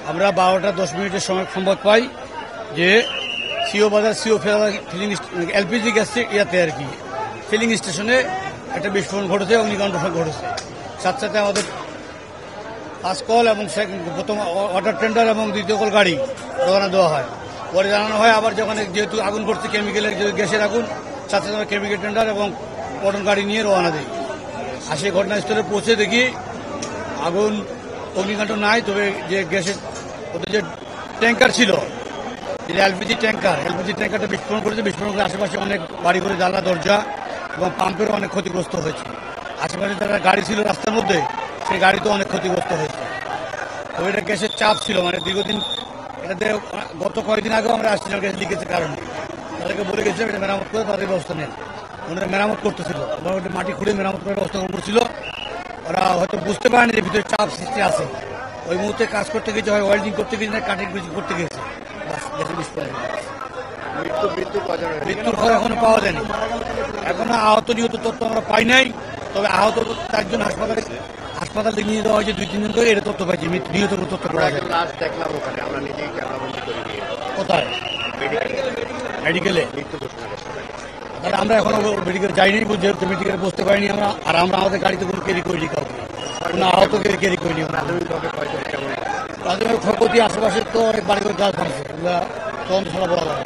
আমরা 12টা 10 সময় সংবাদ পাই যে সিও বাজার ফিলিং এলপিজি গ্যাস ইয়াতে আর কি ফিলিং স্টেশনে একটা বিস্ফোরণ ঘটেছে, অগ্নিকাণ্ড ঘটেছে। সাথে সাথে আমাদের ফার্স্ট কল এবং প্রথম ওয়াটার টেন্ডার এবং দ্বিতীয় কল গাড়ি রওনা দেওয়া হয়। পরে জানানো হয় আবার যখন যেহেতু আগুন পড়ছে কেমিক্যালের গ্যাসের আগুন, সাথে সাথে কেমিক্যাল টেন্ডার এবং পটন গাড়ি নিয়ে রওনা দেয়। আর সেই ঘটনাস্থলে পৌঁছে দেখি আগুন অগ্নিকাণ্ড নাই, তবে যে গ্যাসের ওদের যে ট্যাঙ্কার ছিল, যে এলপিজি ট্যাঙ্কারটা বিস্ফোরণ করেছে। বিস্ফোরণ করে আশেপাশে অনেক বাড়ি করে জানলা দরজা এবং পাম্পেরও অনেক ক্ষতিগ্রস্ত হয়েছে। আশেপাশে যারা গাড়ি ছিল রাস্তার মধ্যে, সেই গাড়ি তো অনেক ক্ষতিগ্রস্ত হয়েছে। তো এটা গ্যাসের চাপ ছিল, মানে দীর্ঘদিন এটাতে গত কয়েকদিন আগেও আমরা আসছিলাম গ্যাস লিকেজের কারণে। তাদেরকে বলে গেছিলাম এটা মেরামত করে তাদের ব্যবস্থা নেই। ওনারা মেরামত করতেছিল, ওটা মাটি খুঁড়ে মেরামত করার ব্যবস্থা করছিল। ওরা হয়তো বুঝতে পারেনি যে ভিতরে চাপ সৃষ্টি আছে। ওই মুহূর্তে কাজ করতে গেছে, হয় ওয়েল্ডিং করতে গেছে না কাটিং করতে গেছে। মৃত্যুর খবর এখনো পাওয়া যায়নি। এখনো আহত নিহত তথ্য আমরা পাই নাই। তবে আহত 4 জন হাসপাতালে নিয়ে যাওয়া হয়েছে 2-3 দিন ধরে, এটা তথ্য পাইছি। নিহত তথ্য পাওয়া যায়। কোথায়? মেডিকেলে। তাহলে আমরা এখনো মেডিকেল যাইনি, যেহেতু মেডিকেলে বসতে পারিনি আমরা। আর আমরা আমাদের গাড়িতে কোনো ক্যারি করিনি, কাউকে কোনো আহত ক্যারি করিনি। তাদের ক্ষয়ক্ষতি আশেপাশে তো অনেক বাড়ি করে গাছ ভাঙছে, তদন্ত ছাড়া বলা যায়।